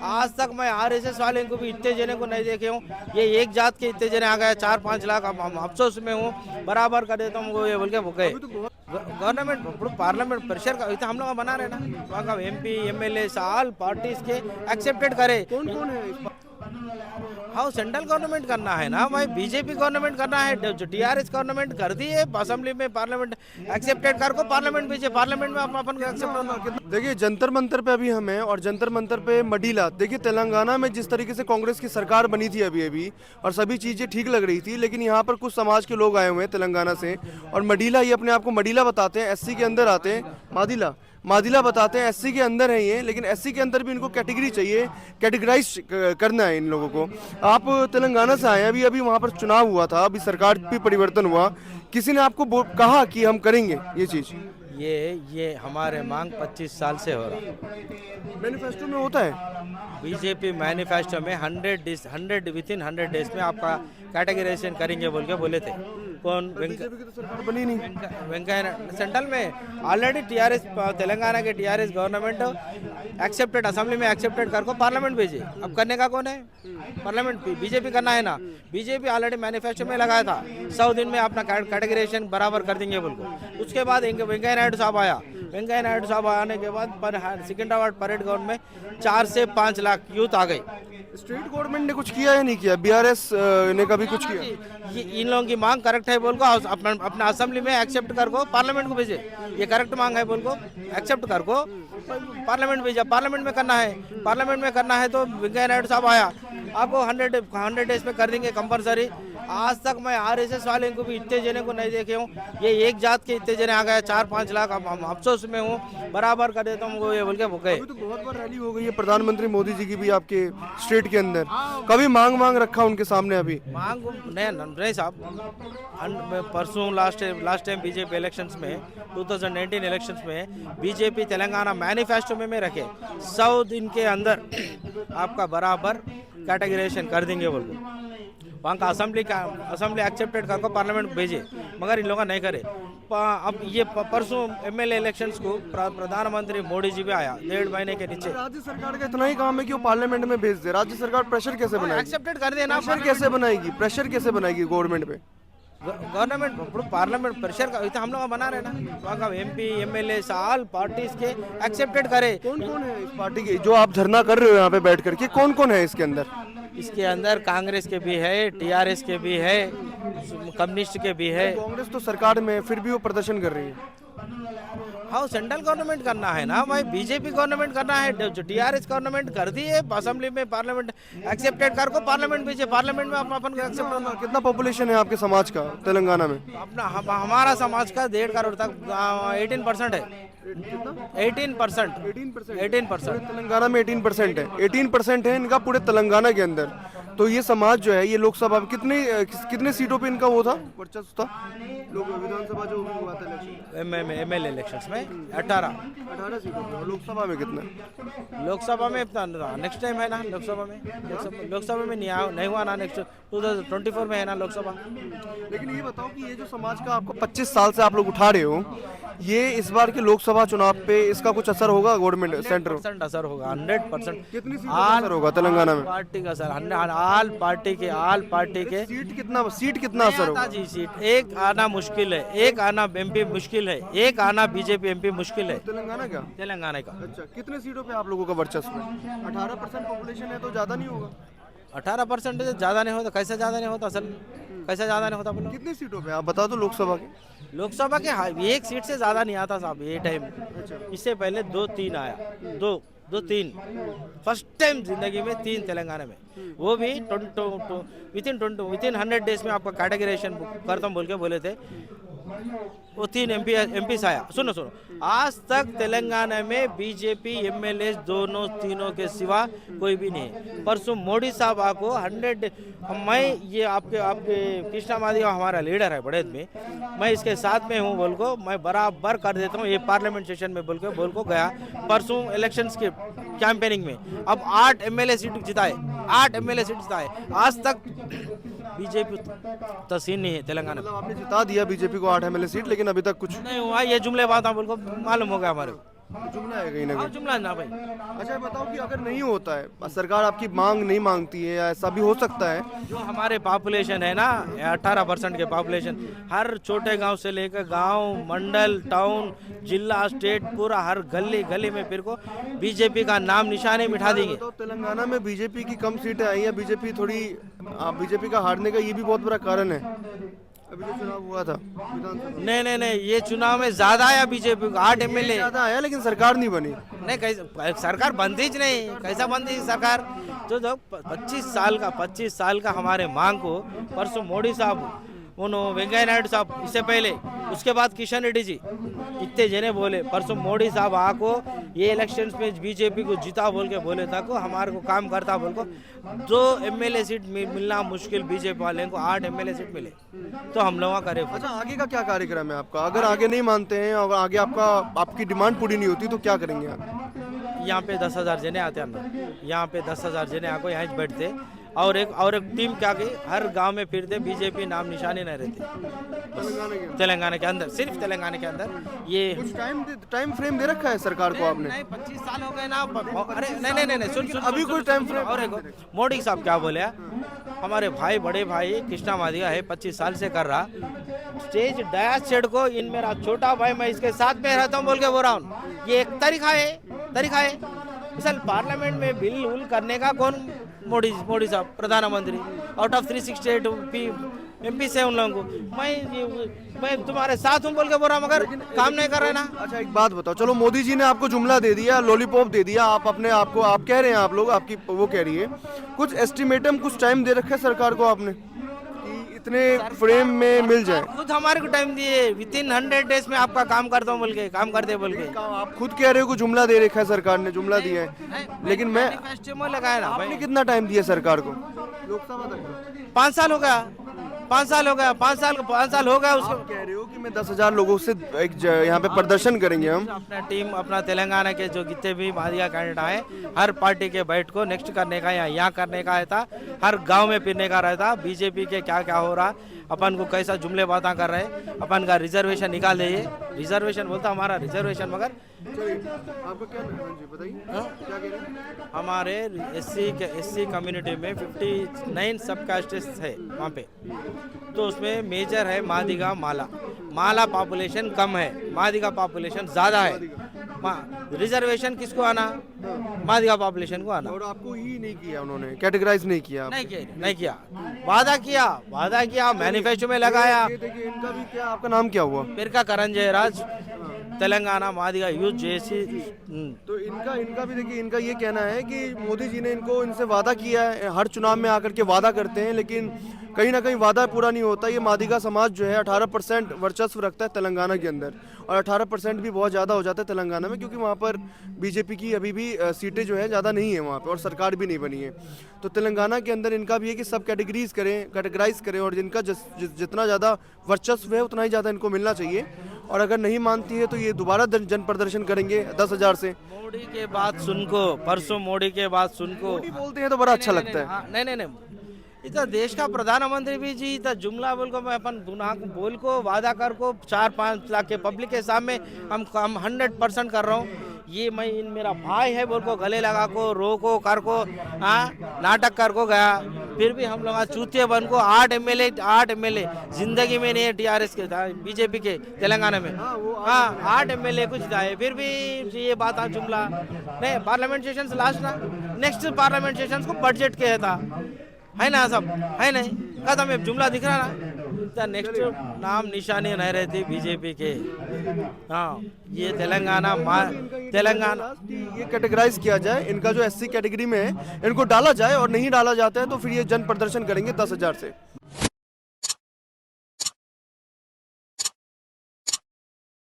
आज तक मैं आरएसएस वाले को भी इतने जने को नहीं देखे हूँ। ये एक जात के इतने जने आ गए 4-5 लाख। हम अफसोस में हूँ, बराबर कर देता हूँ वो ये बोल के गए। गवर्नमेंट पार्लियामेंट प्रेशर का इतना हम लोग बना रहे ना, वहाँ का एमपी एमएलए साल पार्टीज के एक्सेप्टेड करे। कौन कौन है हाँ, सेंट्रल गवर्नमेंट करना है ना भाई, बीजेपी गवर्नमेंट करना है। जो टीआरएस गवर्नमेंट कर दी है, असेंबली में पार्लियामेंट एक्सेप्टेड कर को पार्लियामेंट भेजे, पार्लियामेंट में अपन एक्सेप्ट होना। देखिए जंतर मंतर पे अभी हम हैं और जंतर मंतर पे मडीला। देखिए तेलंगाना में जिस तरीके से कांग्रेस की सरकार बनी थी अभी अभी और सभी चीज़ें ठीक लग रही थी, लेकिन यहाँ पर कुछ समाज के लोग आए हुए हैं तेलंगाना से और मडीला, ये अपने आप को मडीला बताते हैं, एससी के अंदर आते हैं। मादिला मादिला बताते हैं, एससी के अंदर है ये, लेकिन एससी के अंदर भी इनको कैटेगरी चाहिए, कैटेगराइज करना है इन लोगों को। आप तेलंगाना से आए हैं, अभी अभी वहाँ पर चुनाव हुआ था, अभी सरकार भी परिवर्तन हुआ, किसी ने आपको कहा कि हम करेंगे ये चीज़? ये हमारे मांग 25 साल से हो रहा। मैनिफेस्टो में होता है, बीजेपी मैनिफेस्टो में 100 विथिन 100 डेज में आपका कैटेगराइजेशन करेंगे बोल के बोले थे। कौन? बीजेपी की तो सरकार बनी नहीं। वेंकैया सेंट्रल में ऑलरेडी टीआरएस, तेलंगाना के टीआरएस गवर्नमेंट एक्सेप्टेड, असेंबली में एक्सेप्टेड कर को पार्लियामेंट भेजे। अब करने का कौन है? पार्लियामेंट बीजेपी करना है ना। बीजेपी ऑलरेडी मैनिफेस्टो में लगाया था 100 दिन में अपना कैटेगराइजेशन बराबर कर देंगे बोल को। उसके बाद वेंकैया नायडू साहब आया। वेंकैया नायडू साहब आने के बाद सिकंदराबाद परेड ग्राउंड में 4 से 5 लाख यूथ आ गई। स्टेट गवर्नमेंट ने कुछ किया या नहीं किया? बीआरएस ने कभी कुछ किया? ये इन लोगों की मांग करेक्ट है बोल को अपना असेंबली में एक्सेप्ट कर को पार्लियामेंट को भेजे। ये करेक्ट मांग है बोल को एक्सेप्ट कर को पार्लियामेंट भेजा। पार्लियामेंट में करना है, पार्लियामेंट में करना है तो वेंकैया नायडू साहब आया, आपको 100 डेज में कर देंगे कंपलसरी। आज तक मैं आरएसएस वाले को भी इतने जने को नहीं देखे हूँ। ये एक जात के इतने जने आ गए 4-5 लाख। हम अफसोस में हूँ, बराबर कर देता हूँ वो ये बोल के गए। अभी तो बहुत बार रैली हो गई है प्रधानमंत्री मोदी जी की भी आपके स्टेट के अंदर, कभी मांग रखा उनके सामने? अभी मांग नहीं साहब। परसों लास्ट टाइम बीजेपी इलेक्शंस में 2019 इलेक्शंस में बीजेपी तेलंगाना मैनिफेस्टो में रखे 100 दिन के अंदर आपका बराबर कैटेगराइजेशन कर देंगे बोल को। वहाँ का असेंबली एक्सेप्टेड करके पार्लियामेंट भेजे, मगर इन लोगों नहीं करे। अब ये परसों एमएलए इलेक्शंस को प्रधानमंत्री मोदी जी भी आया 1.5 महीने के नीचे। राज्य सरकार का इतना ही काम है कि वो पार्लियामेंट में भेज दे। राज्य सरकार प्रेशर कैसे बनाएगी? एक्सेप्टेड कर देना। प्रेशर कैसे बनाएगी? प्रेशर कैसे बनाएगी गवर्नमेंट पे? गवर्नमेंट पार्लियामेंट प्रेशर का इतना हम लोग बना रहे ना, वहाँ का एमपी एमएलए साल पार्टीज के एक्सेप्टेड करे। कौन कौन है इस पार्टी के जो आप धरना कर रहे हो यहाँ पे बैठ करके? कौन कौन है इसके अंदर? इसके अंदर कांग्रेस के भी है, टीआरएस के भी है, कम्युनिस्ट के भी है। कांग्रेस तो सरकार में फिर भी वो प्रदर्शन कर रही है। हाँ, सेंट्रल गवर्नमेंट करना है ना भाई, बीजेपी गवर्नमेंट करना है। जो टीआरएस गवर्नमेंट कर दी है, असेंबली में पार्लियामेंट एक्सेप्टेड कर को पार्लियामेंट भेजे, पार्लियामेंट में अपन एक्सेप्ट होना। कितना पॉपुलेशन है आपके समाज का तेलंगाना में? अपना हमारा समाज का 1.5 करोड़ तक 18% है। 18% तेलंगाना में 18% है। 18% है इनका पूरे तेलंगाना के अंदर। तो ये समाज जो है, ये लोकसभा में कितने सीटों पे इनका वो था, वर्चस्व था? लोग विधानसभा जो हुआ था इलेक्शन, एमएलए इलेक्शंस में 18 सीटों पे। लोकसभा में कितना? लोकसभा में नेक्स्ट टाइम है ना। लोकसभा में नहीं हुआ ना। नेक्स्ट 2024 में है ना लोकसभा। लेकिन ये बताओ कि ये जो समाज का आपको 25 साल से आप लोग उठा रहे हो, ये इस बार के लोकसभा चुनाव पे इसका कुछ असर होगा? गवर्नमेंट सेंटर 100% असर होगा, 100%। कितनी सीट असर होगा तेलंगाना में? पार्टी का सर, आल पार्टी के सीट कितना असर होगा? जी सीट एक आना मुश्किल है, एक आना एमपी मुश्किल है, एक आना बीजेपी एमपी मुश्किल है। तेलंगाना का? तेलंगाना का। अच्छा, कितने सीटों पे आप लोगों का वर्चस्व है? 18% पॉपुलेशन है तो ज्यादा नहीं होगा? 18% ज्यादा नहीं होता। कैसे ज्यादा नहीं होता? असल कैसे ज्यादा नहीं होता बोलो? कितनी सीटों पे आप बता दो लोकसभा के? लोकसभा के एक सीट से ज्यादा नहीं आता साहब ये टाइम। इससे पहले 2-3 आया, 2-3 फर्स्ट टाइम जिंदगी में 3 तेलंगाना में, वो भी विथिन 100 डेज में आपका कैटेगराइजेशन करता हूँ बोल के बोले थे। वो 3 एमपी आया। सुनो आज तक तेलंगाना में बीजेपी एमएलए तीनों के सिवा कोई भी नहीं है। परसों मोदी साहब आपको 100, मैं ये आपके कृष्णा मादिगा हमारा लीडर है बड़ेद में, मैं इसके साथ में हूँ बोल को मैं बराबर कर देता हूँ। ये पार्लियामेंट सेशन में बोल को गया परसों इलेक्शंस के कैंपेनिंग में। अब 8 एमएलए सीट जिताए, 8 एमएलए सीट जिताए। आज तक बीजेपी तहसीन नहीं है तेलंगाना में। आपने जिता दिया बीजेपी को 8 एमएलए सीट, लेकिन अभी तक कुछ नहीं हुआ। ये जुमले बात बोल को मालूम हो गया हमारे को। जुमला है कहीं ना हाँ कहीं। जुमला ना भाई। अच्छा ये बताओ कि अगर नहीं होता है, सरकार आपकी मांग नहीं मांगती है, या ऐसा भी हो सकता है? जो हमारे पॉपुलेशन है ना 18% के पॉपुलेशन, हर छोटे गांव से लेकर गांव, मंडल, टाउन, जिला, स्टेट, पूरा हर गली गली में फिर को बीजेपी का नाम निशाने मिठा देंगे। तो तेलंगाना में बीजेपी की कम सीटें आई हैं, बीजेपी का हारने का ये भी बहुत बड़ा कारण है। अभी जो चुनाव हुआ था विधानसभा नहीं, ये चुनाव में ज्यादा आया बीजेपी को, 8 MLA। ज्यादा आया लेकिन सरकार नहीं बनी। नहीं कैसे सरकार बनती ही नहीं, कैसा बनती सरकार? जो 25 साल का हमारे मांग को परसों मोदी साहब, उन्होंने वेंकैया नायडू साहब, इससे पहले उसके बाद किशन रेड्डी जी, इतने जने बोले परसों मोदी साहब आको ये इलेक्शंस में बीजेपी को जीता बोल के बोले था को हमारे को काम करता बोल को 2 MLA सीट मिलना मुश्किल बीजेपी वाले को 8 MLA सीट मिले तो हम लोग करे। अच्छा आगे का क्या कार्यक्रम है आपका? अगर आगे नहीं मानते हैं और आगे आपकी डिमांड पूरी नहीं होती तो क्या करेंगे आप? यहाँ पे 10,000 जने आते हैं ना, यहाँ पे 10,000 जने आको यहाँ बैठते और एक टीम क्या की हर गांव में फिरते, बीजेपी नाम निशानी नहीं रहती तेलंगाना के अंदर, सिर्फ तेलंगाना के अंदर। ये कुछ टाइम फ्रेम दे रखा है सरकार को आपने? नहीं 25 साल हो गए ना। अरे नहीं सुन अभी कोई टाइम फ्रेम और एक मोदी साहब क्या बोले, हमारे भाई बड़े भाई कृष्णा मादिगा है 25 साल से कर रहा, स्टेज डया सेड को इन मेरा छोटा भाई मैं इसके साथ में रहता हूँ बोल के बोल रहा हूँ। ये एक तरीका है मिसल पार्लियामेंट में बिल उल करने का कौन? मोदी साहब प्रधानमंत्री, आउट ऑफ 368 MP से उन लोगों को मैं तुम्हारे साथ हूँ बोल के बोल रहा मगर काम नहीं कर रहे ना। अच्छा एक बात बताओ, चलो मोदी जी ने आपको जुमला दे दिया, लॉलीपॉप दे दिया, आप अपने आप को आप कह रहे हैं, आप लोग आपकी वो कह रही है, कुछ एस्टिमेटम कुछ टाइम दे रखा है सरकार को आपने कि इतने फ्रेम में मिल जाए? खुद हमारे को टाइम दिए, विदिन 100 डेज में आपका काम करता हूँ बोल के, काम कर दे बोल के। आप खुद कह रहे हो कि जुमला दे रखा है सरकार ने, जुमला दिया है, लेकिन मैं फेस्टिवल लगाया ना भाई। आपने कितना टाइम दिया सरकार को? लोकसभा तक 5 साल हो गया, 5 साल हो गया उसको। आप कह रहे हो कि मैं 10,000 लोगों से यहाँ पे प्रदर्शन करेंगे हम। अपना टीम, अपना तेलंगाना के जो जितने भी मादिगा कैंडिडेट आए, हर पार्टी के बैठ को नेक्स्ट करने का या यहाँ करने का रहता, हर गांव में फिरने का रहता, बीजेपी के क्या क्या हो रहा, अपन को कैसा जुमले बातें कर रहे, अपन का रिजर्वेशन निकाल दे। रिजर्वेशन बोलता हमारा रिजर्वेशन, मगर आपका क्या नाम है जी बताइए? क्या कह रहे हैं? हमारे एससी कम्युनिटी में 59 सब कास्टेस है वहाँ पे, तो उसमें मेजर है मादिगा, माला पॉपुलेशन कम है, मादिगा पॉपुलेशन ज़्यादा है। रिजर्वेशन किसको आना? मादिगा पॉपुलेशन को आना। और आपको ही नहीं किया उन्होंने, कैटेगराइज नहीं किया? नहीं किया, वादा किया, मैनिफेस्टो में लगाया। ये देखिए इनका भी क्या, आपका नाम क्या हुआ? फिर करण जयराज, तेलंगाना मादिगा यूथ जेसी। तो इनका भी देखिए, इनका ये कहना है कि मोदी जी ने इनसे वादा किया है, हर चुनाव में आकर के वादा करते हैं लेकिन कहीं ना कहीं वादा पूरा नहीं होता। ये मादिगा समाज जो है 18% वर्चस्व रखता है तेलंगाना के अंदर, और 18% भी बहुत ज़्यादा हो जाता है तेलंगाना में, क्योंकि वहाँ पर बीजेपी की अभी भी सीटें जो है ज़्यादा नहीं है वहाँ पर, और सरकार भी नहीं बनी है। तो तेलंगाना के अंदर इनका भी है कि सब कैटेगराइज करें और जिनका जितना ज़्यादा वर्चस्व है उतना ही ज़्यादा इनको मिलना चाहिए, और अगर नहीं मानती है तो ये दोबारा जन प्रदर्शन करेंगे 10,000 से। मोदी के बात सुनको, परसों मोदी के बात सुनको मोदी बोलते हैं तो बड़ा अच्छा लगता है। नहीं इतना देश का प्रधानमंत्री भी जी इतना जुमला बोल को, मैं अपन गुनाह बोल को वादा कर को 4-5 लाख के पब्लिक के सामने हम 100% कर रहा हूँ। ये मैं इन मेरा भाई है बोल को गले लगा को रोको कर को नाटक कर को गया, फिर भी हम लोग चूतिया बन को 8 MLA जिंदगी में नहीं है TRS के था, बीजेपी के तेलंगाना में 8 MLA कुछ था, फिर भी ये बात जुमला नहीं। पार्लियामेंट सेशन लास्ट ना, नेक्स्ट पार्लियामेंट सेशन को बजट के है ना, सब है नहीं खत्म, ये जुमला दिख रहा ना। नेक्स्ट नाम निशानी नहीं रहती बीजेपी के। हाँ ये तेलंगाना ये कैटेगराइज किया जाए, इनका जो SC कैटेगरी में है इनको डाला जाए, और नहीं डाला जाता है तो फिर ये जन प्रदर्शन करेंगे 10,000 से।